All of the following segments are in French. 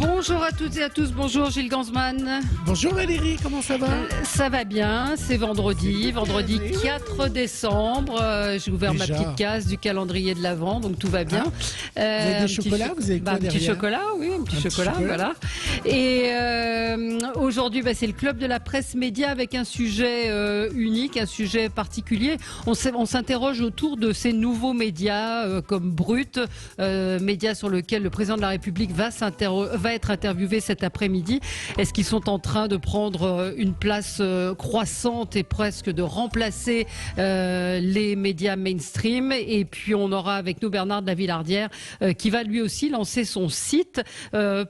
Bonjour à toutes et à tous, bonjour Gilles Gansman. Bonjour Valérie, comment ça va? Ça va bien, c'est vendredi 4 décembre. J'ai ouvert ma petite case du calendrier de l'Avent, donc tout va bien. Vous avez des chocolats, vous avez quoi un petit chocolat, oui, un petit chocolat, voilà. Et aujourd'hui, c'est le club de la presse média avec un sujet unique, un sujet particulier. On s'interroge autour de ces nouveaux médias comme Brut, médias sur lequel le président de la République va être interviewé cet après-midi. Est-ce qu'ils sont en train de prendre une place croissante et presque de remplacer les médias mainstream? Et puis on aura avec nous Bernard de la Villardière qui va lui aussi lancer son site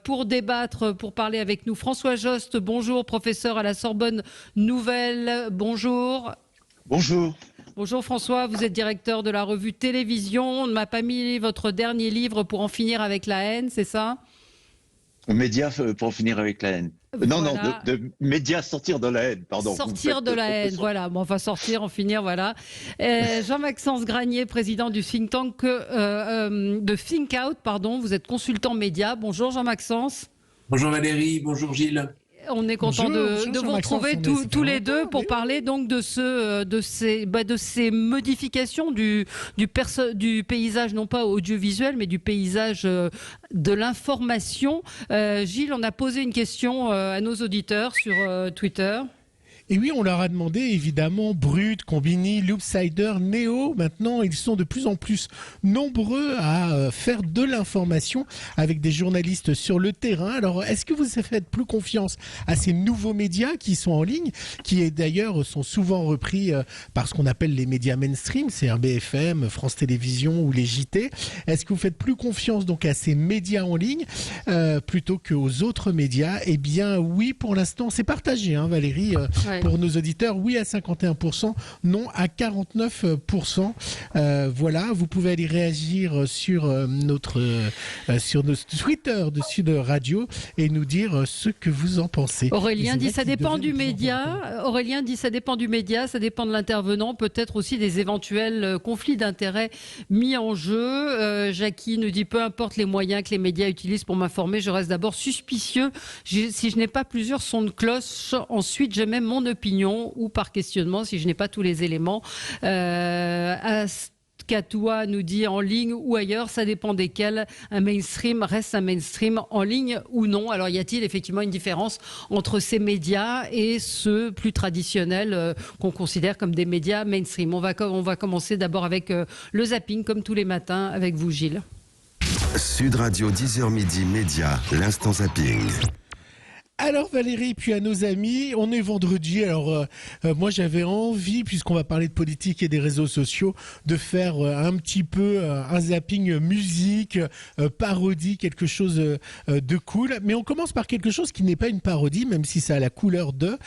pour débattre, pour parler avec nous. François Jost, bonjour, professeur à la Sorbonne Nouvelle. Bonjour. Bonjour. Bonjour François, vous êtes directeur de la revue Télévision. On ne m'a pas mis votre dernier livre pour en finir avec la haine, c'est ça? Médias pour en finir avec la haine. Non, voilà. de médias sortir de la haine, pardon. Sortir de la haine, voilà. Bon, enfin sortir, en finir, voilà. Jean-Maxence Granier, président du think tank de Think Out, pardon. Vous êtes consultant média. Bonjour Jean-Maxence. Bonjour Valérie, bonjour Gilles. On est content de vous retrouver tous les deux pour parler donc de ces modifications du paysage, non pas audiovisuel, mais du paysage de l'information. Gilles, on a posé une question à nos auditeurs sur Twitter. Et oui, on leur a demandé évidemment Brut, Combini, Loopsider, Néo. Maintenant, ils sont de plus en plus nombreux à faire de l'information avec des journalistes sur le terrain. Alors, est-ce que vous faites plus confiance à ces nouveaux médias qui sont en ligne, qui d'ailleurs sont souvent repris par ce qu'on appelle les médias mainstream, c'est BFM, France Télévisions ou les JT? Est-ce que vous faites plus confiance donc à ces médias en ligne plutôt qu'aux autres médias? Eh bien, oui, pour l'instant, c'est partagé, hein, Valérie. Ouais. Pour nos auditeurs, oui à 51%, non à 49%. Voilà, vous pouvez aller réagir sur notre Twitter de Sud Radio et nous dire ce que vous en pensez. Aurélien dit ça dépend du média. Aurélien dit ça dépend du média, ça dépend de l'intervenant, peut-être aussi des éventuels conflits d'intérêts mis en jeu. Jackie nous dit peu importe les moyens que les médias utilisent pour m'informer, je reste d'abord suspicieux. Si je n'ai pas plusieurs sons de cloche, ensuite j'émets mon opinion ou par questionnement si je n'ai pas tous les éléments. Katoua nous dit en ligne ou ailleurs, ça dépend desquels. Un mainstream reste un mainstream en ligne ou non. Alors y a-t-il effectivement une différence entre ces médias et ceux plus traditionnels qu'on considère comme des médias mainstream? On va commencer d'abord avec le zapping comme tous les matins avec vous Gilles. Sud Radio 10h midi Média, l'instant zapping. Alors Valérie, puis à nos amis, on est vendredi, alors moi j'avais envie, puisqu'on va parler de politique et des réseaux sociaux, de faire un petit peu un zapping musique, parodie, quelque chose de cool. Mais on commence par quelque chose qui n'est pas une parodie, même si ça a la couleur de.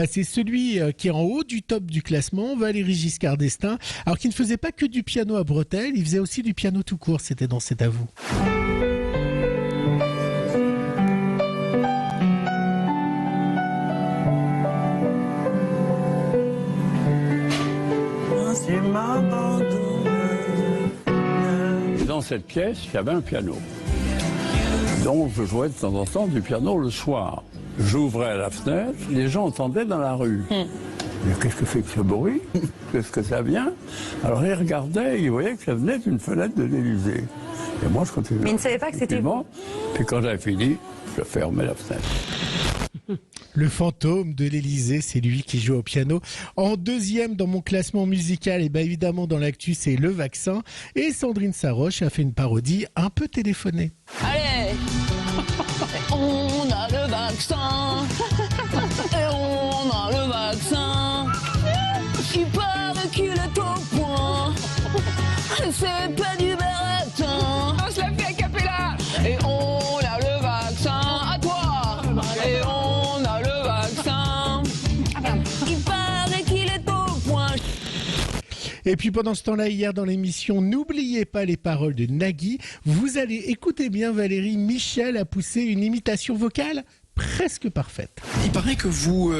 C'est celui qui est en haut du top du classement, Valéry Giscard d'Estaing, alors qui ne faisait pas que du piano à bretelles, il faisait aussi du piano tout court, c'était dans C'est à vous. Dans cette pièce, il y avait un piano. Donc je jouais de temps en temps du piano le soir. J'ouvrais la fenêtre, les gens entendaient dans la rue. Mais qu'est-ce que c'est que ce bruit? Qu'est-ce que ça vient? Alors ils regardaient, ils voyaient que ça venait d'une fenêtre de l'Élysée. Et moi je continuais. Mais ils ne savaient pas que c'était vous. Puis quand j'avais fini, je fermais la fenêtre. Le fantôme de l'Élysée, c'est lui qui joue au piano. En deuxième dans mon classement musical, et bien évidemment dans l'actu, c'est Le Vaccin. Et Sandrine Saroche a fait une parodie un peu téléphonée. Allez, on a le vaccin, et on a le vaccin. Il paraît qu'il est au point, c'est pas du baratin. On se la fait a cappella, et on a le vaccin, à toi, et on a le vaccin. Il paraît qu'il est au point. Et puis pendant ce temps-là, hier dans l'émission, n'oubliez pas les paroles de Nagui. Vous allez écouter bien Valérie, Michel a poussé une imitation vocale presque parfaite. Il paraît que vous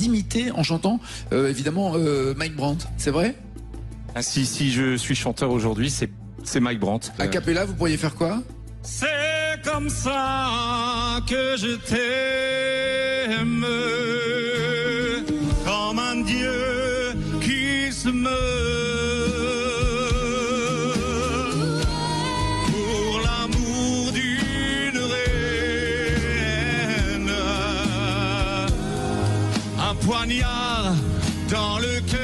imitez en chantant évidemment Mike Brandt, c'est vrai? Ah, si je suis chanteur aujourd'hui, c'est Mike Brandt. A cappella, vous pourriez faire quoi? C'est C'est comme ça que je t'aime, comme un dieu qui se meurt pour l'amour d'une reine. Un poignard dans le cœur.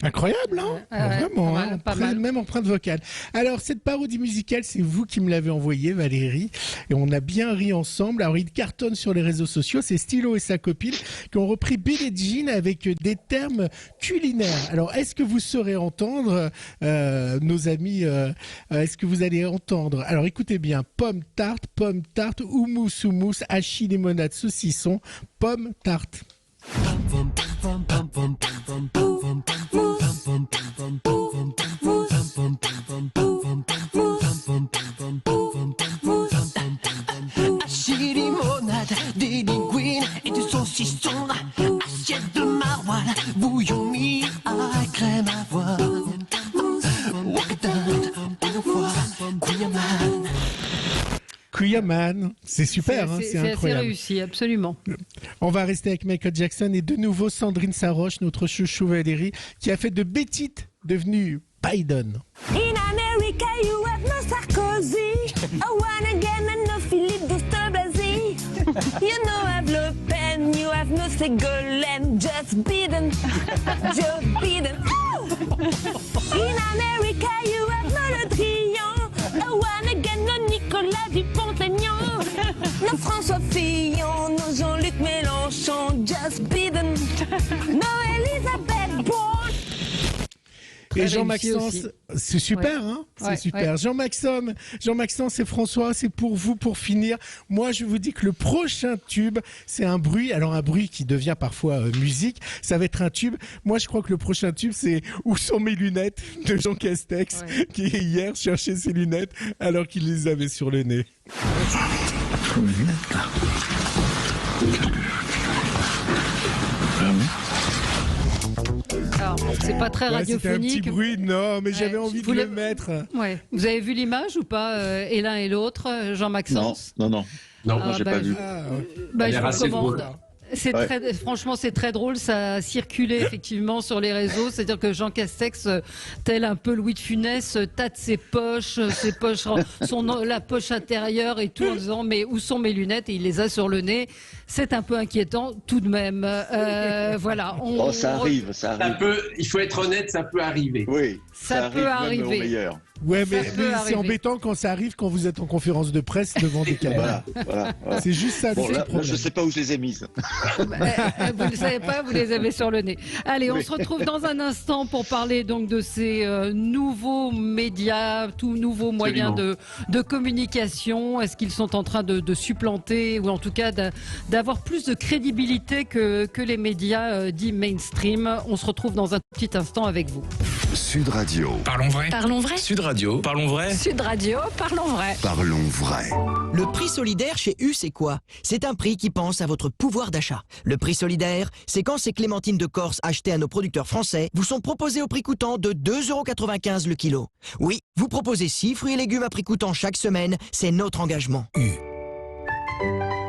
Incroyable, hein vraiment, pas mal, pas mal. même empreinte vocale. Alors, cette parodie musicale, c'est vous qui me l'avez envoyée, Valérie, et on a bien ri ensemble. Alors, il cartonne sur les réseaux sociaux, c'est Stylo et sa copine qui ont repris Billie Jean avec des termes culinaires. Alors, est-ce que vous saurez entendre, nos amis, est-ce que vous allez entendre? Alors, écoutez bien, pomme tarte, houmous, hachis, limonade, saucisson, pomme tarte. Hachis, limonade, des linguines et du saucisson. Assiette de maroilles, bouillon mis à crème avoine. Wokdad, une fois, Kuyaman. Kuyaman, c'est super, c'est assez incroyable. réussi, absolument. On va rester avec Michael Jackson et de nouveau Sandrine Saroche, notre chouchou Valérie, qui a fait de Betty devenue Biden. In America, you have no Sarkozy. I wanna get no Philippe Douste-Blazy. You know have Le Pen, you have no Ségolène. Just Biden, Joe Biden. In America, you have no Le Drian. I wanna get no Nicolas Dupont-Aignan. No François Fillon, no Jean-Luc Mélenchon. Just Biden, no Elisabeth Borne. Et Jean-Maxence, c'est super, hein? C'est super. Ouais. Jean-Maxence et François, c'est pour vous, pour finir. Moi, je vous dis que le prochain tube, c'est un bruit. Alors, un bruit qui devient parfois musique. Ça va être un tube. Moi, je crois que le prochain tube, c'est Où sont mes lunettes? De Jean Castex, qui hier cherchait ses lunettes alors qu'il les avait sur le nez. Mes lunettes, là. Alors, c'est pas très radiophonique. C'était un petit bruit, non, mais j'avais envie de le mettre. Ouais. Vous avez vu l'image ou pas, et l'un et l'autre, Jean-Maxence? Non, moi j'ai pas vu. Je vous recommande. Franchement, c'est très drôle. Ça a circulé effectivement sur les réseaux. C'est-à-dire que Jean Castex, tel un peu Louis de Funès, tâte ses poches, la poche intérieure et tout en disant mais où sont mes lunettes? Et il les a sur le nez. C'est un peu inquiétant tout de même. Voilà. Ça arrive. Il faut être honnête, ça peut arriver. Oui, ça peut arriver. Même au meilleur. Ouais, mais c'est embêtant quand ça arrive quand vous êtes en conférence de presse devant des caméras. Voilà. C'est juste ça. Bon, là, je sais pas où je les ai mises. Vous ne le savez pas, vous les avez sur le nez. Allez, on se retrouve dans un instant pour parler donc de ces nouveaux médias, tout nouveaux moyens de communication. Est-ce qu'ils sont en train de supplanter ou en tout cas d'avoir plus de crédibilité que les médias dits mainstream? On se retrouve dans un petit instant avec vous. Sud Radio. Parlons vrai. Parlons vrai. Sud Radio. Parlons vrai. Sud Radio, parlons vrai. Parlons vrai. Le prix solidaire chez U, c'est quoi? C'est un prix qui pense à votre pouvoir d'achat. Le prix solidaire, c'est quand ces clémentines de Corse achetées à nos producteurs français vous sont proposées au prix coûtant de 2,95 € le kilo. Oui, vous proposez 6 fruits et légumes à prix coûtant chaque semaine, c'est notre engagement. U.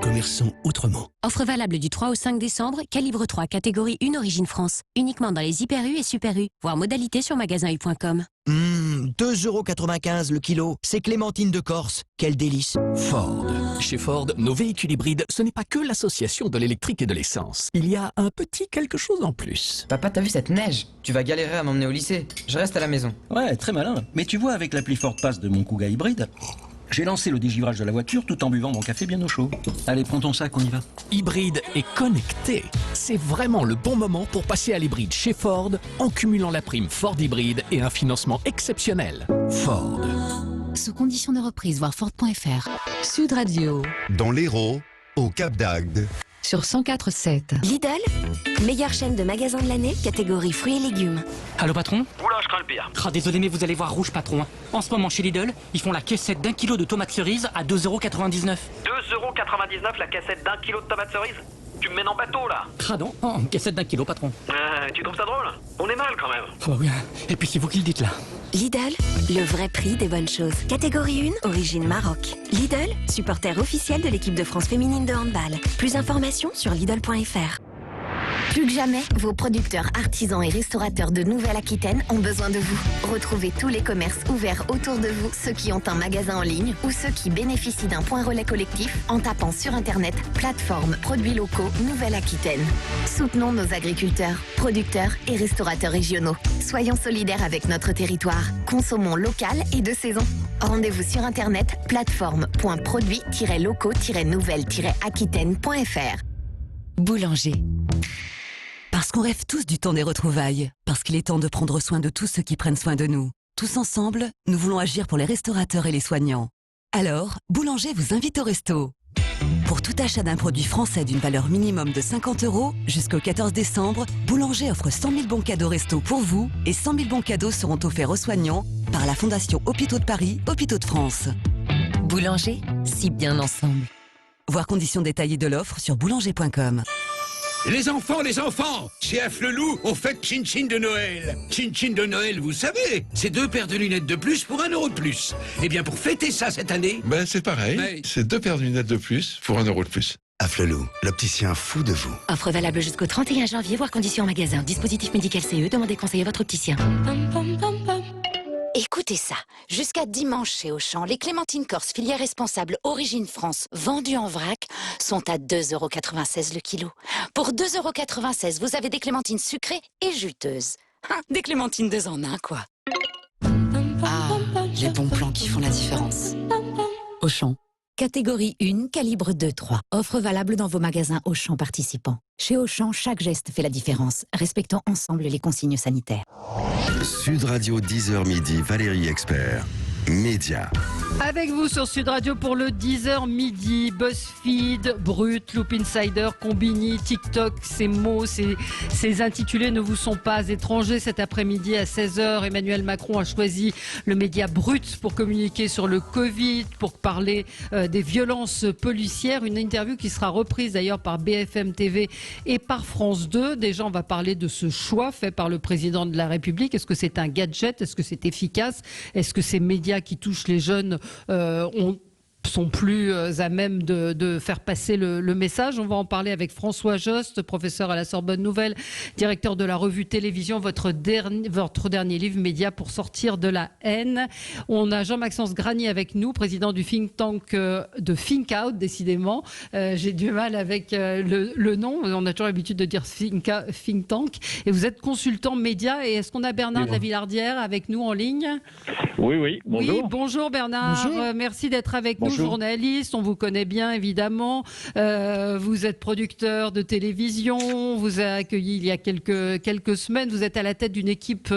Commerçons autrement. Offre valable du 3 au 5 décembre, calibre 3, catégorie 1 Origine France. Uniquement dans les Hyper U et Super U. Voir modalité sur magasin-u.com. 2,95 € le kilo, c'est clémentine de Corse. Quel délice. Ford. Chez Ford, nos véhicules hybrides, ce n'est pas que l'association de l'électrique et de l'essence. Il y a un petit quelque chose en plus. Papa, t'as vu cette neige? Tu vas galérer à m'emmener au lycée. Je reste à la maison. Ouais, très malin. Mais tu vois, avec l'appli Ford Pass de mon Kuga hybride, j'ai lancé le dégivrage de la voiture tout en buvant mon café bien au chaud. Allez, prends ton sac, on y va. Hybride et connecté. C'est vraiment le bon moment pour passer à l'hybride chez Ford en cumulant la prime Ford Hybride et un financement exceptionnel. Ford. Sous condition de reprise, voir Ford.fr. Sud Radio. Dans l'Hérault, au Cap d'Agde. Sur 104.7. Lidl, meilleure chaîne de magasins de l'année, catégorie fruits et légumes. Allô patron? Oula, je crains le pire. Désolé mais vous allez voir rouge patron. En ce moment chez Lidl, ils font la caissette d'1 kilo de tomates cerises à 2,99 €. 2,99 € la cassette d'1 kilo de tomates cerises? Tu me mènes en bateau, là. Pardon, oh, cassette d'1 kilo, patron. Tu trouves ça drôle? On est mal, quand même. Ah bah oui, et puis c'est vous qui le dites, là. Lidl, le vrai prix des bonnes choses. Catégorie 1, origine Maroc. Lidl, supporter officiel de l'équipe de France féminine de handball. Plus d'informations sur Lidl.fr. Plus que jamais, vos producteurs, artisans et restaurateurs de Nouvelle-Aquitaine ont besoin de vous. Retrouvez tous les commerces ouverts autour de vous, ceux qui ont un magasin en ligne ou ceux qui bénéficient d'un point relais collectif en tapant sur Internet plateforme produits locaux Nouvelle-Aquitaine. Soutenons nos agriculteurs, producteurs et restaurateurs régionaux. Soyons solidaires avec notre territoire. Consommons local et de saison. Rendez-vous sur Internet plateforme.produits-locaux-nouvelle-aquitaine.fr. Boulanger. Parce qu'on rêve tous du temps des retrouvailles. Parce qu'il est temps de prendre soin de tous ceux qui prennent soin de nous. Tous ensemble, nous voulons agir pour les restaurateurs et les soignants. Alors, Boulanger vous invite au resto. Pour tout achat d'un produit français d'une valeur minimum de 50 €, jusqu'au 14 décembre, Boulanger offre 100 000 bons cadeaux resto pour vous et 100 000 bons cadeaux seront offerts aux soignants par la Fondation Hôpitaux de Paris, Hôpitaux de France. Boulanger, si bien ensemble. Voir conditions détaillées de l'offre sur boulanger.com. Les enfants, chez Afflelou, on fête Chin-Chin de Noël. Chin-Chin de Noël, vous savez, c'est 2 paires de lunettes de plus pour 1 € de plus. Eh bien, pour fêter ça cette année... Ben, c'est pareil, c'est 2 paires de lunettes de plus pour 1 € de plus. Afflelou, l'opticien fou de vous. Offre valable jusqu'au 31 janvier, voire conditions en magasin. Dispositif médical CE, demandez conseil à votre opticien. Écoutez ça, jusqu'à dimanche chez Auchan, les clémentines corse filière responsable Origine France, vendues en vrac, sont à 2,96 € le kilo. Pour 2,96 €, vous avez des clémentines sucrées et juteuses. Des clémentines 2 en 1, quoi. Ah, les bons plans qui font la différence. Auchan. Catégorie 1, calibre 2-3. Offre valable dans vos magasins Auchan participants. Chez Auchan, chaque geste fait la différence. Respectons ensemble les consignes sanitaires. Sud Radio 10h midi, Valérie Expert. Média. Avec vous sur Sud Radio pour le 10h midi, BuzzFeed, Brut, Loop Insider, Combini, TikTok, ces mots, ces intitulés ne vous sont pas étrangers. Cet après-midi à 16h, Emmanuel Macron a choisi le média Brut pour communiquer sur le Covid, pour parler des violences policières. Une interview qui sera reprise d'ailleurs par BFM TV et par France 2. Déjà, on va parler de ce choix fait par le président de la République. Est-ce que c'est un gadget? Est-ce que c'est efficace? Est-ce que ces médias qui touchent les jeunes sont plus à même de faire passer le message? On va en parler avec François Jost, professeur à la Sorbonne Nouvelle, directeur de la revue Télévision, votre dernier livre Média pour sortir de la haine. On a Jean-Maxence Granier avec nous, président du think tank de Think Out, décidément. J'ai du mal avec le nom, on a toujours l'habitude de dire think tank. Et vous êtes consultant média. Et est-ce qu'on a Bernard de la Villardière avec nous en ligne? Oui, bonjour. Oui, bonjour Bernard, merci d'être avec nous, journaliste, on vous connaît bien évidemment, vous êtes producteur de télévision, on vous a accueilli il y a quelques semaines, vous êtes à la tête d'une équipe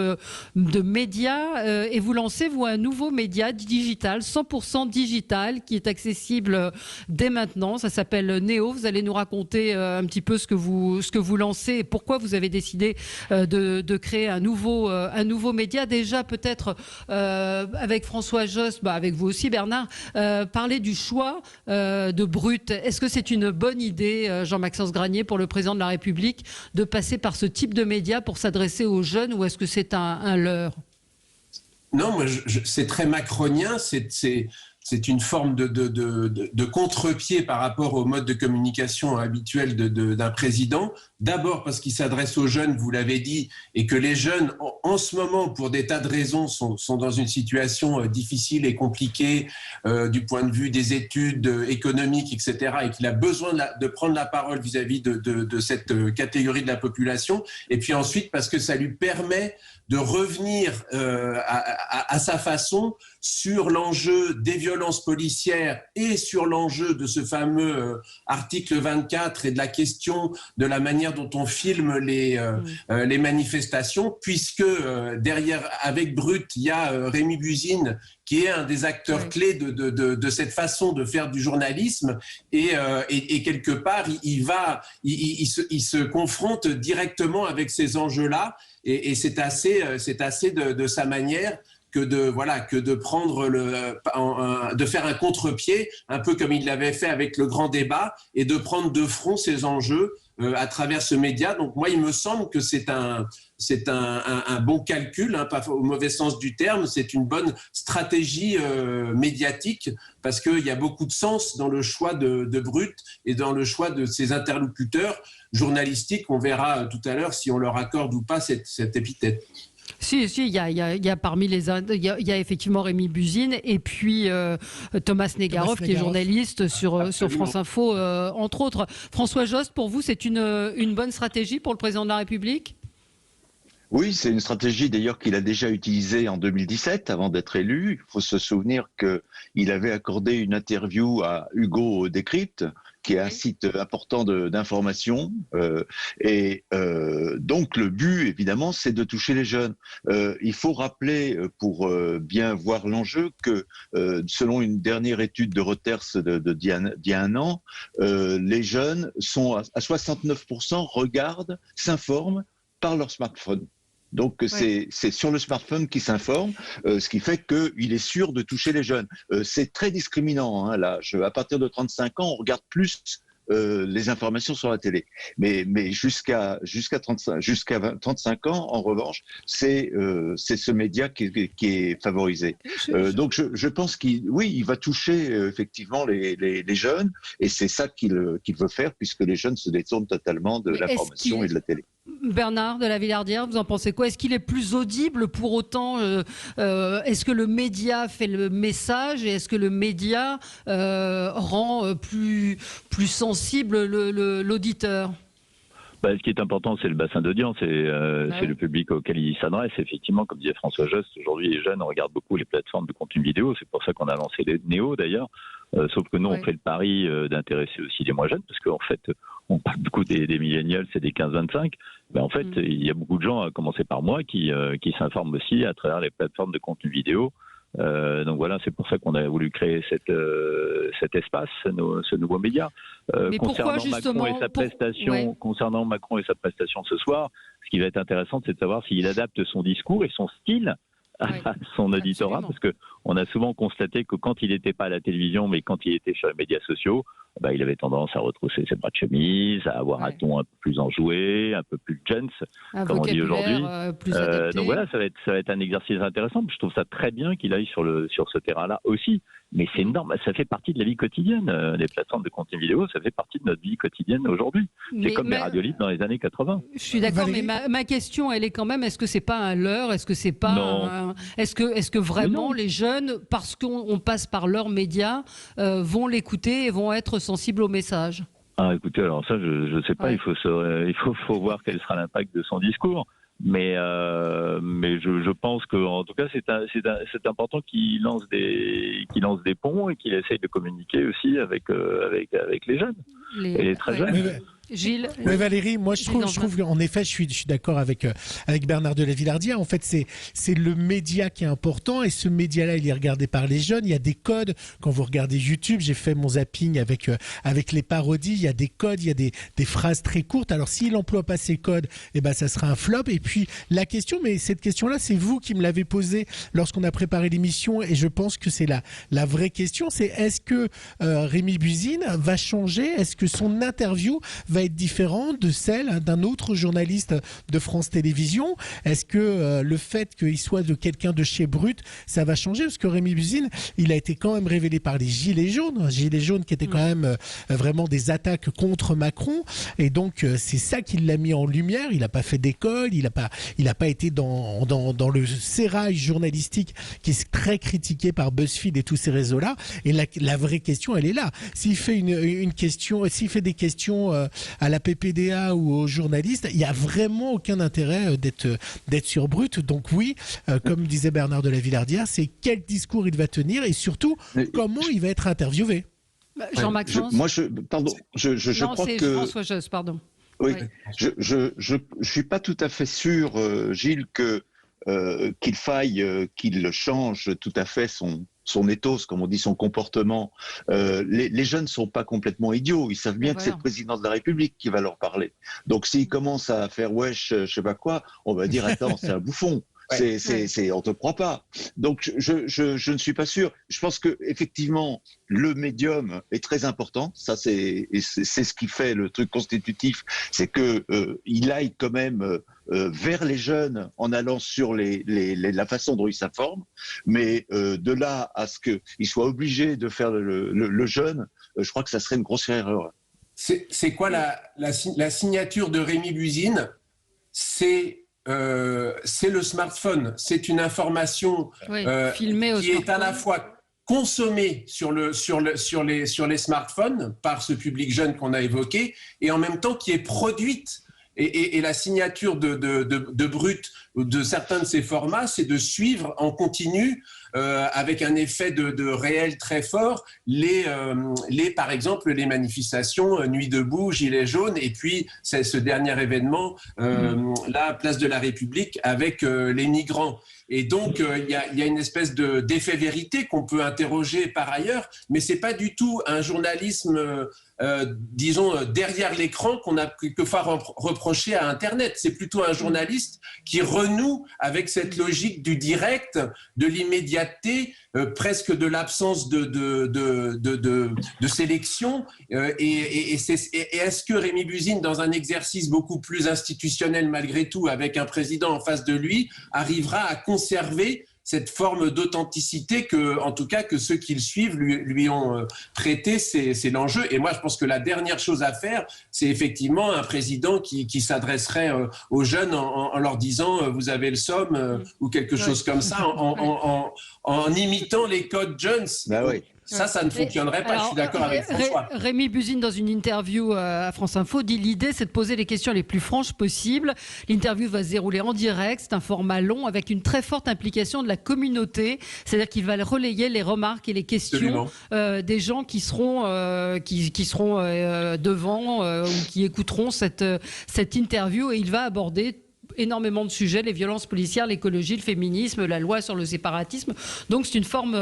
de médias et vous lancez un nouveau média digital, 100% digital, qui est accessible dès maintenant, ça s'appelle Néo. Vous allez nous raconter un petit peu ce que vous lancez et pourquoi vous avez décidé de créer un nouveau média. Déjà peut-être avec François Jost, avec vous aussi Bernard, parler du choix de Brut. Est-ce que c'est une bonne idée, Jean-Maxence Granier, pour le président de la République, de passer par ce type de média pour s'adresser aux jeunes, ou est-ce que c'est un leurre? Non, moi, c'est très macronien, c'est une forme de contre-pied par rapport au mode de communication habituel d'un président. D'abord parce qu'il s'adresse aux jeunes, vous l'avez dit, et que les jeunes, en ce moment, pour des tas de raisons, sont dans une situation difficile et compliquée du point de vue des études économiques, etc., et qu'il a besoin de prendre la parole vis-à-vis de cette catégorie de la population. Et puis ensuite, parce que ça lui permet de revenir à sa façon sur l'enjeu des violences policières et sur l'enjeu de ce fameux article 24 et de la question de la manière dont on filme les manifestations, puisque derrière, avec Brut, il y a Rémi Buzine, qui est un des acteurs clés de cette façon de faire du journalisme, et quelque part, il se confronte directement avec ces enjeux-là, et c'est assez de sa manière que de prendre de faire un contre-pied, un peu comme il l'avait fait avec le grand débat, et de prendre de front ces enjeux à travers ce média. Donc moi, il me semble que c'est un bon calcul, hein, pas au mauvais sens du terme, c'est une bonne stratégie médiatique, parce qu'il y a beaucoup de sens dans le choix de Brut et dans le choix de ses interlocuteurs journalistiques. On verra tout à l'heure si on leur accorde ou pas cette épithète. Si, il y a parmi les... Il y a effectivement Rémi Buzyn et puis Thomas Negaroff, qui est journaliste sur France Info, entre autres. François Jost, pour vous, c'est une bonne stratégie pour le président de la République ? Oui, c'est une stratégie d'ailleurs qu'il a déjà utilisée en 2017 avant d'être élu. Il faut se souvenir qu'il avait accordé une interview à Hugo Décrypte, qui est un site important d'information. Donc le but, évidemment, c'est de toucher les jeunes. Il faut rappeler, pour bien voir l'enjeu, que selon une dernière étude de Reuters d'il y a un an, les jeunes sont à 69% regardent, s'informent par leur smartphone. Donc c'est sur le smartphone qu'ils s'informent, ce qui fait qu'il est sûr de toucher les jeunes. C'est très discriminant, hein, là. À partir de 35 ans, on regarde plus les informations sur la télé. Mais jusqu'à 35 ans, en revanche, c'est ce média qui est favorisé. Donc je pense qu'il va toucher effectivement les jeunes, et c'est ça qu'il veut faire, puisque les jeunes se détournent totalement de l'information et de la télé. Bernard de la Villardière, vous en pensez quoi ? Est-ce qu'il est plus audible pour autant est-ce que le média fait le message, et est-ce que le média rend plus sensible l'auditeur ? Ce qui est important, c'est le bassin d'audience, c'est le public auquel il s'adresse. Effectivement, comme disait François Jost, aujourd'hui les jeunes regardent beaucoup les plateformes de contenu vidéo. C'est pour ça qu'on a lancé les Néo d'ailleurs. Sauf que nous, on fait le pari d'intéresser aussi les moins jeunes, parce qu'en fait, on parle beaucoup des millennials, c'est des 15-25. En fait, il y a beaucoup de gens, à commencer par moi, qui s'informent aussi à travers les plateformes de contenu vidéo. Donc voilà, c'est pour ça qu'on a voulu créer cet espace, ce nouveau média. Concernant Macron et sa prestation ce soir, ce qui va être intéressant, c'est de savoir s'il adapte son discours et son style à son auditorat, parce qu'on a souvent constaté que quand il n'était pas à la télévision, mais quand il était sur les médias sociaux, il avait tendance à retrousser ses bras de chemise, à avoir un ton un peu plus enjoué, un peu plus gens, comme on dit aujourd'hui. Donc voilà, ça va être un exercice intéressant. Je trouve ça très bien qu'il aille sur ce terrain-là aussi. Mais c'est énorme, ça fait partie de la vie quotidienne. Les plateformes de contenu vidéo, ça fait partie de notre vie quotidienne aujourd'hui. C'est comme les radios libres dans les années 80. Je suis d'accord, mais ma question, elle est quand même, est-ce que c'est pas un leurre ? Est-ce que c'est pas est-ce que vraiment les jeunes, parce qu'on passe par leurs médias, vont l'écouter et vont être sensibles au message ? Écoutez, alors ça, je sais pas. Il faut voir quel sera l'impact de son discours. Mais je pense que, en tout cas, c'est important qu'il lance des ponts et qu'il essaye de communiquer aussi avec les jeunes et les très jeunes. Gilles. Oui, Valérie, moi je trouve qu'en effet, je suis d'accord avec Bernard de la Villardière. En fait, c'est le média qui est important, et ce média-là, il est regardé par les jeunes. Il y a des codes. Quand vous regardez YouTube, j'ai fait mon zapping avec les parodies. Il y a des codes, il y a des phrases très courtes. Alors, s'il n'emploie pas ces codes, ça sera un flop. Et puis, la question, mais cette question-là, c'est vous qui me l'avez posée lorsqu'on a préparé l'émission, et je pense que c'est la vraie question. C'est est-ce que Rémi Buzyn va changer ? Est-ce que son interview va être différente de celle d'un autre journaliste de France Télévisions ? Est-ce que le fait qu'il soit de quelqu'un de chez Brut, ça va changer ? Parce que Rémi Buzyn, il a été quand même révélé par les Gilets jaunes qui étaient quand même vraiment des attaques contre Macron, et donc c'est ça qui l'a mis en lumière. Il n'a pas fait d'école, il n'a pas été dans le sérail journalistique qui est très critiqué par BuzzFeed et tous ces réseaux-là. Et la vraie question, elle est là. S'il fait s'il fait des questions à la PPDA ou aux journalistes, il n'y a vraiment aucun intérêt d'être sur Brut. Donc oui, comme disait Bernard de la Villardière, c'est quel discours il va tenir, et surtout comment il va être interviewé. Jean-Maxence. Je crois c'est que François Jost, pardon. Oui, je suis pas tout à fait sûr, Gilles, qu'il faille qu'il change tout à fait son ethos, comme on dit, son comportement. Les jeunes ne sont pas complètement idiots. Ils savent bien que c'est le président de la République qui va leur parler. Donc s'ils commencent à faire wesh, je sais pas quoi, on va dire attends, c'est un bouffon. On te croit pas. Donc je ne suis pas sûr. Je pense que effectivement le médium est très important. Ça c'est ce qui fait le truc constitutif, c'est que il aille quand même vers les jeunes en allant sur la façon dont ils s'informent, mais de là à ce qu'ils soient obligés de faire le jeune, je crois que ça serait une grosse erreur. C'est quoi la signature de Rémi Buzyn? C'est le smartphone. C'est une information qui est à la fois consommée sur les smartphones par ce public jeune qu'on a évoqué, et en même temps qui est produite. Et la signature de Brut ou de certains de ces formats, c'est de suivre en continu, avec un effet de réel très fort, par exemple, les manifestations Nuit debout, Gilets jaunes, et puis ce dernier événement, la place de la République avec les migrants. Et donc, il y a une espèce d'effet vérité qu'on peut interroger par ailleurs, mais c'est pas du tout un journalisme, disons, derrière l'écran qu'on a quelquefois reproché à Internet. C'est plutôt un journaliste qui renoue avec cette logique du direct, de l'immédiateté, presque de l'absence de sélection. Et est-ce que Rémi Buzyn, dans un exercice beaucoup plus institutionnel malgré tout, avec un président en face de lui, arrivera à conserver cette forme d'authenticité que ceux qui le suivent lui ont prêté, c'est l'enjeu. Et moi, je pense que la dernière chose à faire, c'est effectivement un président qui s'adresserait aux jeunes en leur disant vous avez le somme ou quelque chose comme ça, en imitant les codes Jones. Ça ne fonctionnerait pas. Alors, je suis d'accord avec François. Rémi Buzyn, dans une interview à France Info, dit l'idée, c'est de poser les questions les plus franches possibles. L'interview va se dérouler en direct. C'est un format long avec une très forte implication de la communauté. C'est-à-dire qu'il va relayer les remarques et les questions des gens qui seront devant ou qui écouteront cette interview, et il va aborder énormément de sujets, les violences policières, l'écologie, le féminisme, la loi sur le séparatisme. Donc c'est une forme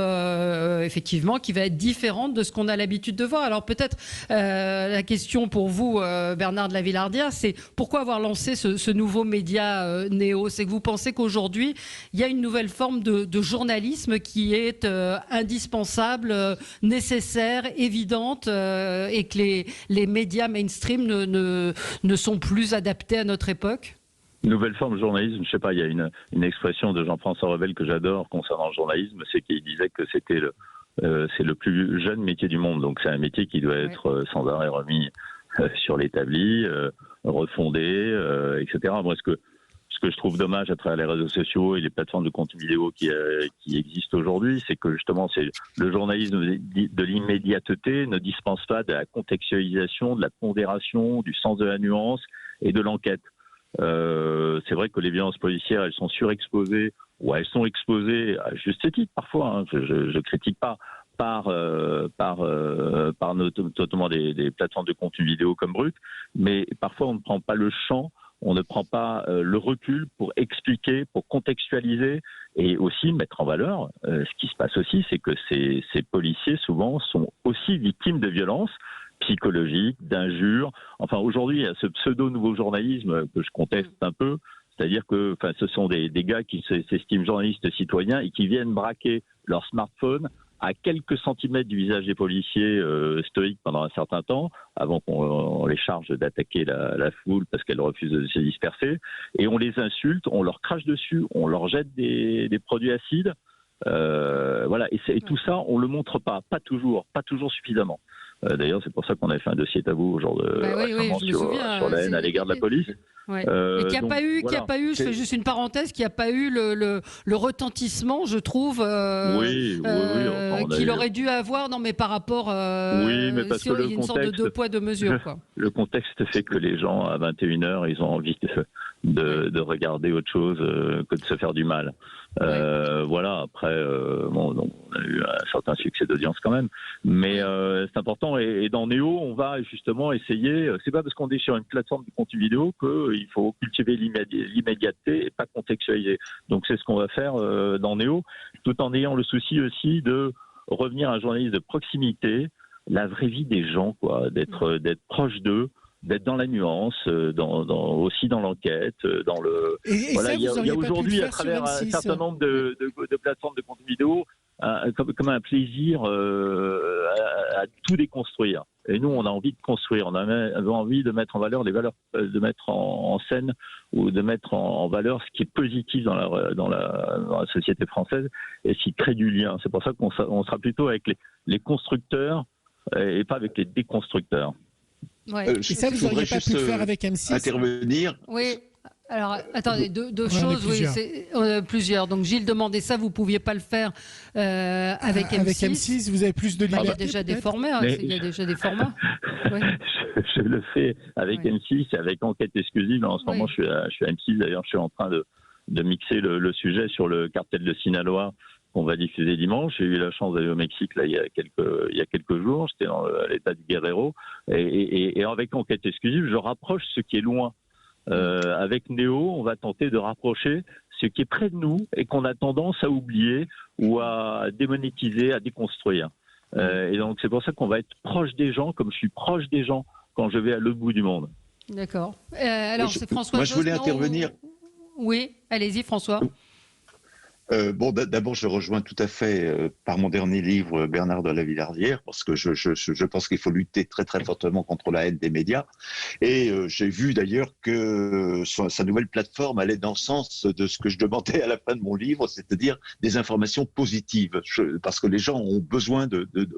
effectivement qui va être différente de ce qu'on a l'habitude de voir. Alors peut-être la question pour vous, Bernard de la Villardière, c'est pourquoi avoir lancé ce nouveau média Néo? C'est que vous pensez qu'aujourd'hui il y a une nouvelle forme de journalisme qui est indispensable, nécessaire, évidente, et que les médias mainstream ne sont plus adaptés à notre époque? Nouvelle forme de journalisme, je sais pas, il y a une expression de Jean-François Revel que j'adore concernant le journalisme, c'est qu'il disait que c'est le plus jeune métier du monde, donc c'est un métier qui doit être sans arrêt remis sur l'établi, refondé, etc. Moi, ce que je trouve dommage à travers les réseaux sociaux et les plateformes de contenu vidéo qui existent aujourd'hui, c'est que justement le journalisme de l'immédiateté ne dispense pas de la contextualisation, de la pondération, du sens de la nuance et de l'enquête. C'est vrai que les violences policières, elles sont surexposées, ou elles sont exposées à juste titre parfois, hein, je critique pas, par notamment des plateformes de contenu vidéo comme Brut, mais parfois on ne prend pas le champ, on ne prend pas le recul pour expliquer, pour contextualiser et aussi mettre en valeur. Ce qui se passe aussi, c'est que ces policiers souvent sont aussi victimes de violences psychologiques, d'injures. Enfin, aujourd'hui, il y a ce pseudo-nouveau journalisme que je conteste un peu, c'est-à-dire que ce sont des gars qui s'estiment journalistes citoyens et qui viennent braquer leur smartphone à quelques centimètres du visage des policiers stoïques pendant un certain temps, avant qu'on les charge d'attaquer la foule parce qu'elle refuse de se disperser, et on les insulte, on leur crache dessus, on leur jette des produits acides, voilà, et tout ça, on le montre pas toujours suffisamment. D'ailleurs, c'est pour ça qu'on avait fait un dossier tabou sur la haine à l'égard de la police. Ouais. Et qu'il n'y a pas eu, je fais juste une parenthèse, qu'il n'y a pas eu le retentissement, je trouve, qu'il aurait dû avoir, non mais par rapport, mais parce que il y a une sorte de deux poids, deux mesures. Quoi. Le contexte fait que les gens, à 21h, ils ont envie de regarder autre chose que de se faire du mal. Voilà, après, donc, on a eu un certain succès d'audience quand même, mais c'est important, et dans Néo, on va justement essayer, c'est pas parce qu'on est sur une plateforme de contenu vidéo qu'il faut cultiver l'immédiateté et pas contextualiser. Donc c'est ce qu'on va faire dans Néo, tout en ayant le souci aussi de revenir à un journalisme de proximité, la vraie vie des gens, quoi, d'être proche d'eux, d'être dans la nuance, aussi dans l'enquête, dans le. Et voilà, ça, il y a aujourd'hui, à travers un M6, certain nombre de plateformes de contenu vidéo, comme un plaisir à tout déconstruire. Et nous, on a envie de construire, on a envie de mettre en valeur les valeurs, de mettre en scène ou de mettre en valeur ce qui est positif dans la société française et ce qui crée du lien. C'est pour ça qu'on sera plutôt avec les constructeurs et pas avec les déconstructeurs. Ouais. Et ça, vous n'auriez pas pu le faire avec M6 intervenir. Oui. Alors, attendez, deux Ouais, choses, plusieurs. plusieurs. Donc, Gilles demandait ça, vous ne pouviez pas le faire avec M6. Avec M6, vous avez plus de liberté. Il y a déjà des formats. Il y a déjà des formats. Ouais. Je le fais avec M6 et avec Enquête exclusive. En ce moment, je suis à M6. D'ailleurs, je suis en train de mixer le sujet sur le cartel de Sinaloa qu'on va diffuser dimanche. J'ai eu la chance d'aller au Mexique là, il y a quelques jours. J'étais dans l'état de Guerrero. Et avec Enquête exclusive, je rapproche ce qui est loin. Avec Néo, on va tenter de rapprocher ce qui est près de nous et qu'on a tendance à oublier ou à démonétiser, à déconstruire. Et donc, c'est pour ça qu'on va être proche des gens, comme je suis proche des gens quand je vais à l'autre bout du monde. D'accord. Alors, c'est François. Moi, je voulais intervenir. Oui, allez-y, François. D'abord, je rejoins tout à fait par mon dernier livre Bernard de la Villardière, parce que je pense qu'il faut lutter très très fortement contre la haine des médias. Et j'ai vu d'ailleurs que sa nouvelle plateforme allait dans le sens de ce que je demandais à la fin de mon livre, c'est-à-dire des informations positives, parce que les gens ont besoin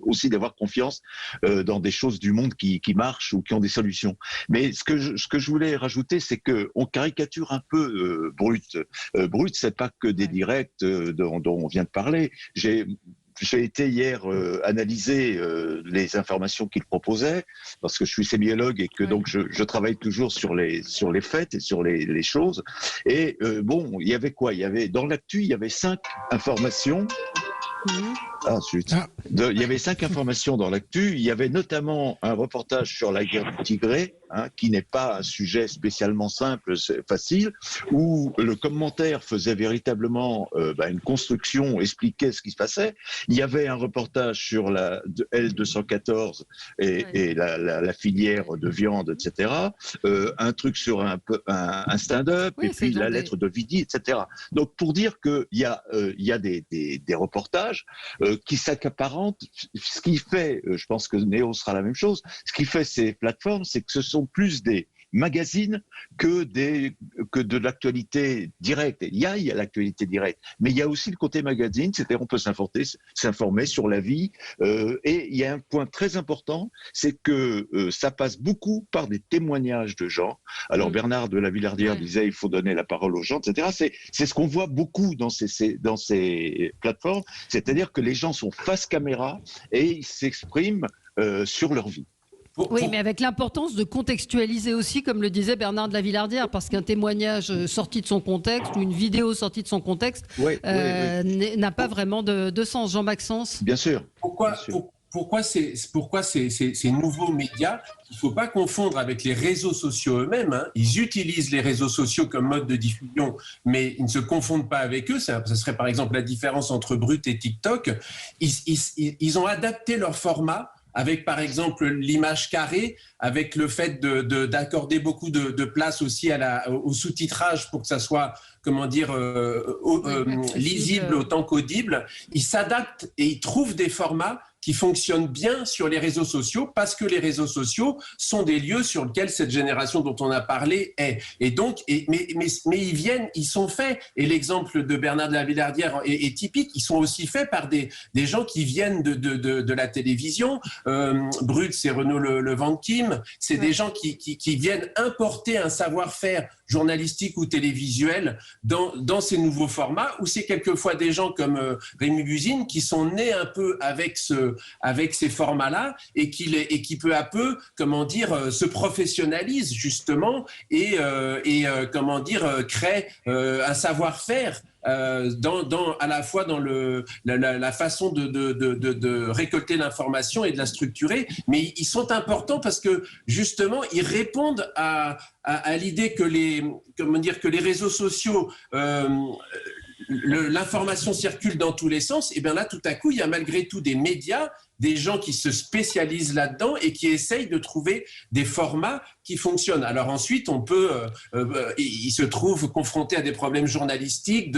aussi d'avoir confiance dans des choses du monde qui marchent ou qui ont des solutions. Mais ce que je voulais rajouter, c'est que on caricature un peu Brut. Brut, c'est pas que des directs dont on vient de parler. J'ai été hier analyser les informations qu'il proposait, parce que je suis sémiologue et que donc je travaille toujours sur les faits et sur les choses. Et il y avait quoi ? Dans l'actu, il y avait 5 informations. Il y avait 5 informations dans l'actu. Il y avait notamment un reportage sur la guerre du Tigré, qui n'est pas un sujet spécialement simple, facile, où le commentaire faisait véritablement une construction, expliquait ce qui se passait. Il y avait un reportage sur la L214 et la filière de viande, etc. Un truc sur un stand-up, et puis la lettre de Vidi, etc. Donc pour dire qu'il y a des reportages qui s'accaparentent. Ce qui fait, je pense que Néo sera la même chose, ce qui fait ces plateformes, c'est que ce sont plus des magazines que de l'actualité directe. Il y a l'actualité directe, mais il y a aussi le côté magazine, c'est-à-dire on peut s'informer sur la vie, et il y a un point très important, c'est que ça passe beaucoup par des témoignages de gens. Alors Bernard de la Villardière disait il faut donner la parole aux gens, etc. C'est ce qu'on voit beaucoup dans ces plateformes, c'est-à-dire que les gens sont face caméra et ils s'expriment sur leur vie. Oui, mais avec l'importance de contextualiser aussi, comme le disait Bernard de la Villardière, parce qu'un témoignage sorti de son contexte ou une vidéo sortie de son contexte n'a pas vraiment de sens. Jean-Maxence ? Bien sûr. Pourquoi ces nouveaux médias, il ne faut pas confondre avec les réseaux sociaux eux-mêmes. Ils utilisent les réseaux sociaux comme mode de diffusion, mais ils ne se confondent pas avec eux. Ça serait par exemple la différence entre Brut et TikTok. Ils ont adapté leur format avec par exemple l'image carrée, avec le fait d'accorder beaucoup de place aussi au sous-titrage pour que ça soit, lisible autant qu'audible. Ils s'adaptent et ils trouvent des formats qui fonctionnent bien sur les réseaux sociaux parce que les réseaux sociaux sont des lieux sur lesquels cette génération dont on a parlé est. Et donc, mais ils sont faits, et l'exemple de Bernard de la Villardière est typique, ils sont aussi faits par des gens qui viennent de la télévision. Brut, c'est Renaud Levantim, c'est des gens qui viennent importer un savoir-faire journalistique ou télévisuel dans ces nouveaux formats, où c'est quelquefois des gens comme Rémi Buzine qui sont nés un peu avec ces formats-là et qui peu à peu, se professionnalisent justement et créent un savoir-faire à la fois dans la façon de récolter l'information et de la structurer, mais ils sont importants parce que justement ils répondent à l'idée que les réseaux sociaux l'information circule dans tous les sens, et bien là, tout à coup, il y a malgré tout des médias des gens qui se spécialisent là-dedans et qui essayent de trouver des formats qui fonctionnent. Alors ensuite, on peut, ils se trouvent confrontés à des problèmes journalistiques,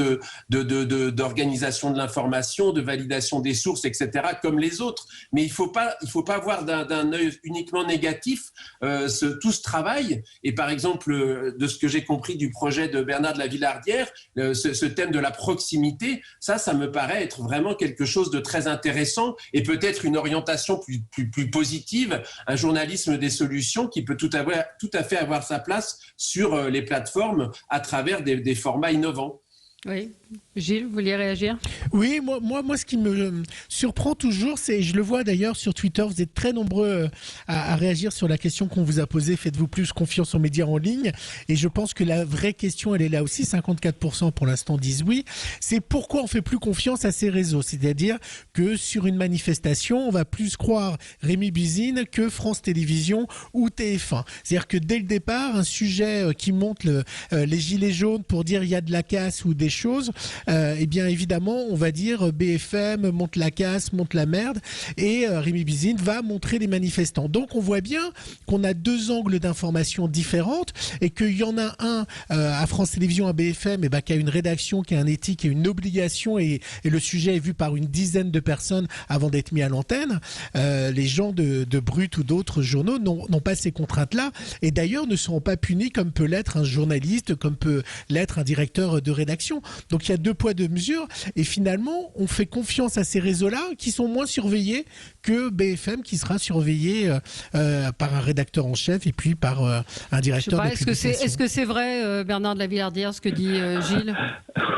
d'organisation de l'information, de validation des sources, etc., comme les autres. Mais il faut pas voir d'un œil uniquement négatif tout ce travail. Et par exemple, de ce que j'ai compris du projet de Bernard de la Villardière, ce thème de la proximité, ça me paraît être vraiment quelque chose de très intéressant et peut-être une orientation plus positive, un journalisme des solutions qui peut tout à fait avoir sa place sur les plateformes à travers des formats innovants. Oui. Gilles, vous vouliez réagir ? Oui, moi, ce qui me surprend toujours, c'est, je le vois d'ailleurs sur Twitter, vous êtes très nombreux à réagir sur la question qu'on vous a posée, faites-vous plus confiance aux médias en ligne ? Et je pense que la vraie question, elle est là aussi, 54% pour l'instant disent oui, c'est pourquoi on fait plus confiance à ces réseaux ? C'est-à-dire que sur une manifestation, on va plus croire Rémi Buzine que France Télévisions ou TF1. C'est-à-dire que dès le départ, un sujet qui monte les gilets jaunes pour dire il y a de la casse ou des choses, eh bien évidemment on va dire BFM monte la casse, monte la merde, et Rémi Buzine va montrer les manifestants. Donc on voit bien qu'on a deux angles d'information différentes et qu'il y en a un à France Télévisions, à BFM, qui a une rédaction, qui a une éthique et une obligation, et le sujet est vu par une dizaine de personnes avant d'être mis à l'antenne. Les gens de Brut ou d'autres journaux n'ont pas ces contraintes-là, et d'ailleurs ne seront pas punis comme peut l'être un journaliste, comme peut l'être un directeur de rédaction. Donc il y a deux poids, deux mesures, et finalement on fait confiance à ces réseaux-là qui sont moins surveillés que BFM, qui sera surveillé par un rédacteur en chef et puis par un directeur de publication. Est-ce que c'est vrai, Bernard de la Villardière, ce que dit Gilles ?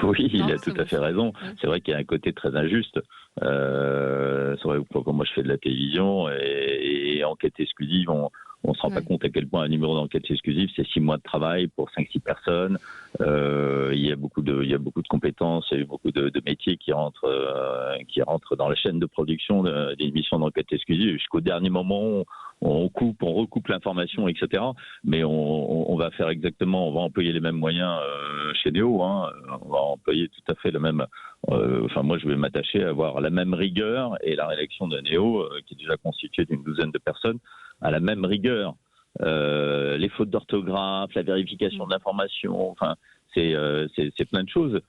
Oui, il a tout à fait raison. C'est vrai qu'il y a un côté très injuste. C'est vrai que moi je fais de la télévision et enquête exclusive, on se rend pas compte à quel point un numéro d'enquête exclusive, c'est 6 mois de travail pour 5-6 personnes. Il y a beaucoup de compétences, il y a beaucoup de métiers qui rentrent dans la chaîne de production des émissions d'enquête exclusive. Jusqu'au dernier moment, on recoupe l'information, etc. Mais on va faire exactement, on va employer les mêmes moyens chez Néo. On va employer tout à fait le même. Moi, je vais m'attacher à avoir la même rigueur, et la rédaction de Néo, qui est déjà constituée d'une douzaine de personnes, à la même rigueur. Les fautes d'orthographe, la vérification de l'information, c'est plein de choses.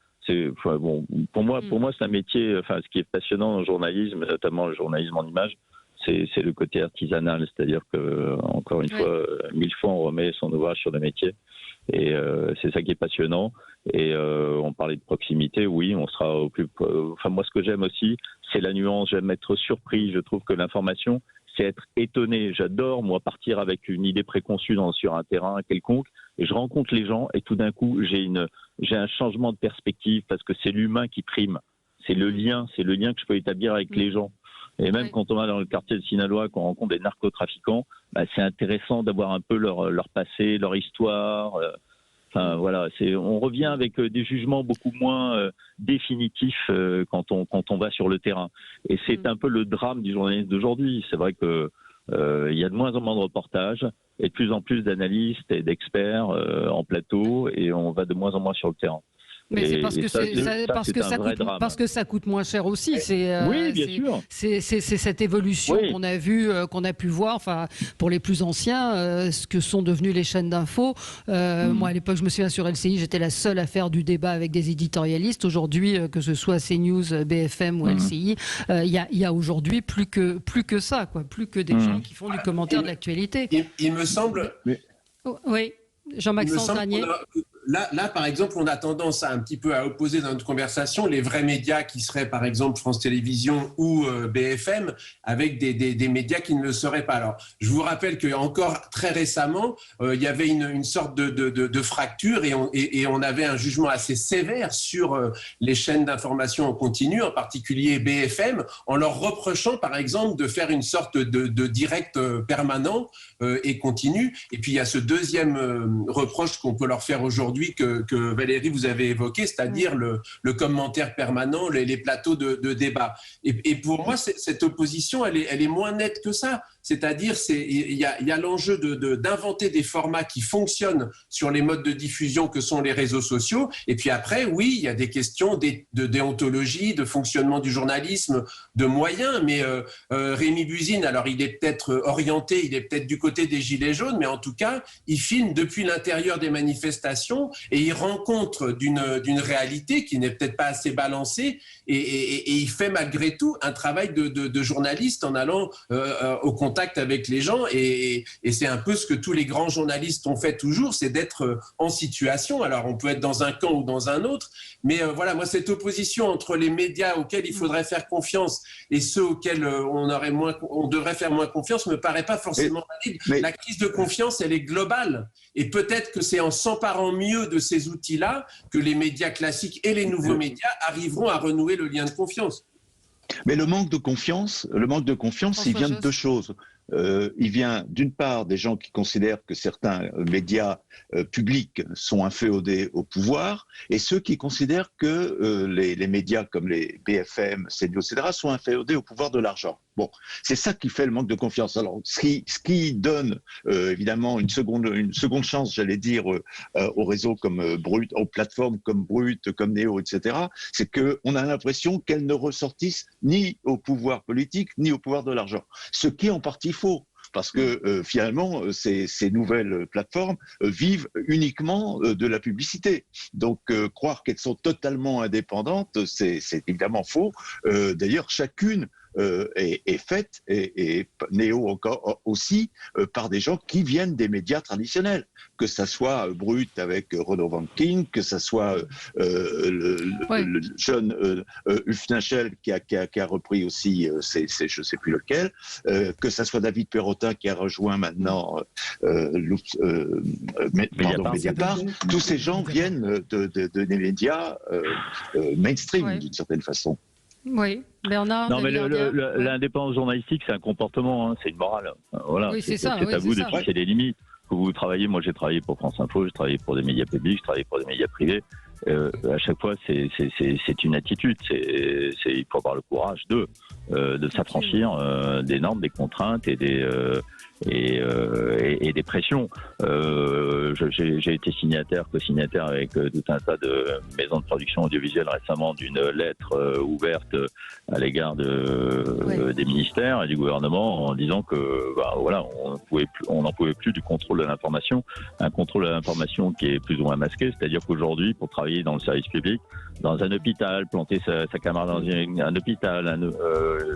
Pour moi, c'est un métier. Ce qui est passionnant dans le journalisme, notamment le journalisme en images, c'est le côté artisanal, c'est-à-dire que, encore une fois, 1000 fois, on remet son ouvrage sur le métier, et c'est ça qui est passionnant. Et on parlait de proximité, oui, on sera au plus. Moi, ce que j'aime aussi, c'est la nuance. J'aime être surpris. Je trouve que l'information, c'est être étonné. J'adore, moi, partir avec une idée préconçue sur un terrain quelconque, et je rencontre les gens, et tout d'un coup, j'ai un changement de perspective, parce que c'est l'humain qui prime. C'est le lien que je peux établir avec les gens. Et même quand on va dans le quartier de Sinaloa, qu'on rencontre des narcotrafiquants, c'est intéressant d'avoir un peu leur passé, leur histoire. On revient avec des jugements beaucoup moins définitifs quand on va sur le terrain. Et c'est un peu le drame du journalisme d'aujourd'hui. C'est vrai que il y a de moins en moins de reportages et de plus en plus d'analystes et d'experts en plateau, et on va de moins en moins sur le terrain. Mais c'est parce que ça coûte moins cher aussi. Oui, bien sûr. C'est cette évolution qu'on a vue, qu'on a pu voir. Pour les plus anciens, ce que sont devenues les chaînes d'infos. Moi, à l'époque, je me souviens, sur LCI, j'étais la seule à faire du débat avec des éditorialistes. Aujourd'hui, que ce soit CNews, BFM ou LCI, il y a aujourd'hui plus que ça, plus que des gens qui font du commentaire de l'actualité. Il me semble. Oui, Jean-Maxence Granier. Là, par exemple, on a tendance un petit peu à opposer dans notre conversation les vrais médias qui seraient, par exemple, France Télévisions ou BFM, avec des médias qui ne le seraient pas. Alors, je vous rappelle qu'encore très récemment, il y avait une sorte de fracture, et on avait un jugement assez sévère sur les chaînes d'information en continu, en particulier BFM, en leur reprochant, par exemple, de faire une sorte de direct permanent et continu. Et puis, il y a ce deuxième reproche qu'on peut leur faire aujourd'hui, aujourd'hui que Valérie vous avez évoqué, c'est-à-dire le commentaire permanent, les plateaux de débat. Et pour moi, cette opposition, elle est moins nette que ça. C'est-à-dire, il y a l'enjeu d'inventer des formats qui fonctionnent sur les modes de diffusion que sont les réseaux sociaux. Et puis après, oui, il y a des questions de déontologie, de fonctionnement du journalisme, de moyens. Mais Rémi Buzyn, alors il est peut-être orienté, il est peut-être du côté des Gilets jaunes, mais en tout cas, il filme depuis l'intérieur des manifestations et il rencontre d'une réalité qui n'est peut-être pas assez balancée. Et il fait malgré tout un travail de journaliste en allant au contact avec les gens. Et c'est un peu ce que tous les grands journalistes ont fait toujours, c'est d'être en situation. Alors on peut être dans un camp ou dans un autre, mais voilà, moi cette opposition entre les médias auxquels il faudrait faire confiance et ceux auxquels on devrait faire moins confiance me paraît pas forcément valide. La crise de confiance, elle est globale. Et peut-être que c'est en s'emparant mieux de ces outils-là que les médias classiques et les nouveaux médias arriveront à renouer le lien de confiance. Mais le manque de confiance, il vient de deux choses. Il vient d'une part des gens qui considèrent que certains médias publics sont inféodés au pouvoir, et ceux qui considèrent que les médias comme les BFM, CNews, etc. sont inféodés au pouvoir de l'argent. Bon, c'est ça qui fait le manque de confiance. Alors, ce qui donne évidemment une seconde chance, j'allais dire, aux réseaux comme Brut, aux plateformes comme Brut, comme Néo, etc., c'est qu'on a l'impression qu'elles ne ressortissent ni au pouvoir politique, ni au pouvoir de l'argent. Ce qui est en partie faux. Parce que finalement, ces nouvelles plateformes vivent uniquement de la publicité. Donc, croire qu'elles sont totalement indépendantes, c'est évidemment faux. D'ailleurs, chacune est faite, et Néo encore aussi, par des gens qui viennent des médias traditionnels. Que ça soit Brut avec Renaud Van King, que ça soit le jeune Hufnachel qui a repris aussi, je ne sais plus lequel, que ça soit David Perrotin qui a rejoint maintenant Mediapart. Tous ces gens viennent des médias mainstream, d'une certaine façon. Oui, Bernard. Non, mais l'indépendance journalistique, c'est un comportement, hein, c'est une morale. Voilà, oui, c'est à vous de fixer les limites. Que vous travaillez, moi j'ai travaillé pour France Info, j'ai travaillé pour des médias publics, j'ai travaillé pour des médias privés. À chaque fois, c'est une attitude. Il faut avoir le courage de s'affranchir des normes, des contraintes et des pressions. J'ai été co-signataire avec tout un tas de maisons de production audiovisuelle récemment d'une lettre ouverte à l'égard des ministères et du gouvernement en disant que on n'en pouvait plus du contrôle de l'information, un contrôle de l'information qui est plus ou moins masqué, c'est-à-dire qu'aujourd'hui, pour travailler dans le service public, dans un hôpital, planter sa caméra dans un hôpital,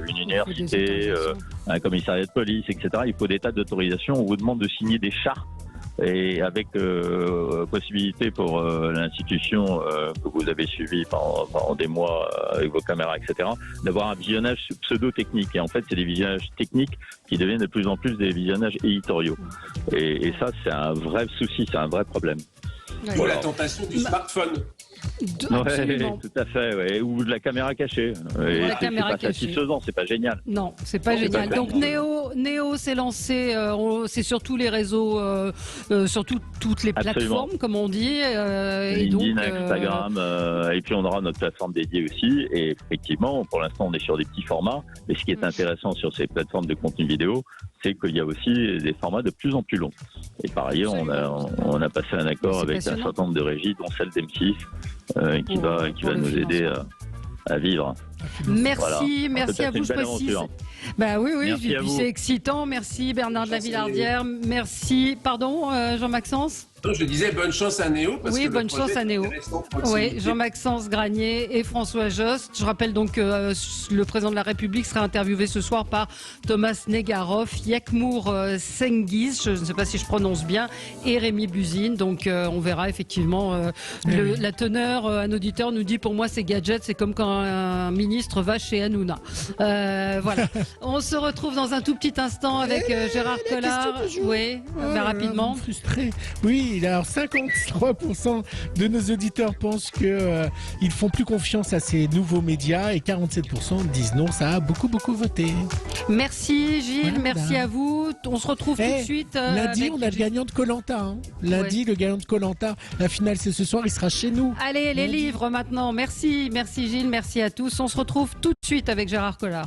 une université, un commissariat de police, etc. Il faut des tas d'autorisations. On vous demande de signer des chartes et avec possibilité pour l'institution que vous avez suivie pendant des mois avec vos caméras, etc., d'avoir un visionnage pseudo-technique. Et en fait, c'est des visionnages techniques qui deviennent de plus en plus des visionnages éditoriaux. Et ça, c'est un vrai souci, c'est un vrai problème. Ou la tentation du smartphone. Ouais, tout à fait, ouais. Ou de la caméra cachée. C'est pas satisfaisant, c'est pas génial. Non, c'est pas génial. Donc Néo s'est lancé, c'est sur tous les réseaux, sur toutes les plateformes, comme on dit. LinkedIn, Instagram, et puis on aura notre plateforme dédiée aussi. Et effectivement, pour l'instant, on est sur des petits formats. Mais ce qui est intéressant sur ces plateformes de contenu vidéo, c'est qu'il y a aussi des formats de plus en plus longs. Et par ailleurs, on a passé un accord avec un certain nombre de régies, dont celle d'M6, qui va nous aider à vivre. Merci, voilà. merci à vous. Je précise. Bah oui, c'est excitant. Merci Bernard de la Villardière. Merci. Pardon, Jean-Maxence. Je disais bonne chance à Néo. Bonne chance à Néo. Oui, Jean-Maxence Granier et François Jost. Je rappelle donc que le président de la République sera interviewé ce soir par Thomas Negaroff, Yakmour Sengiz, je ne sais pas si je prononce bien, et Rémi Buzyn. Donc on verra effectivement la teneur. Un auditeur nous dit, pour moi, ces gadgets, c'est comme quand un ministre va chez Hanouna. Voilà. On se retrouve dans un tout petit instant avec Gérard Collard. Oui, rapidement. Frustré. Oui, alors 53% de nos auditeurs pensent que ils font plus confiance à ces nouveaux médias et 47% disent non, ça a beaucoup voté. Merci Gilles, merci à vous. On se retrouve tout de suite. Lundi, on a le gagnant de Koh-Lanta. Lundi, le gagnant de Koh-Lanta. La finale, c'est ce soir, il sera chez nous. Allez, les livres maintenant. Merci Gilles, merci à tous. On se retrouve tout de suite avec Gérard Collard.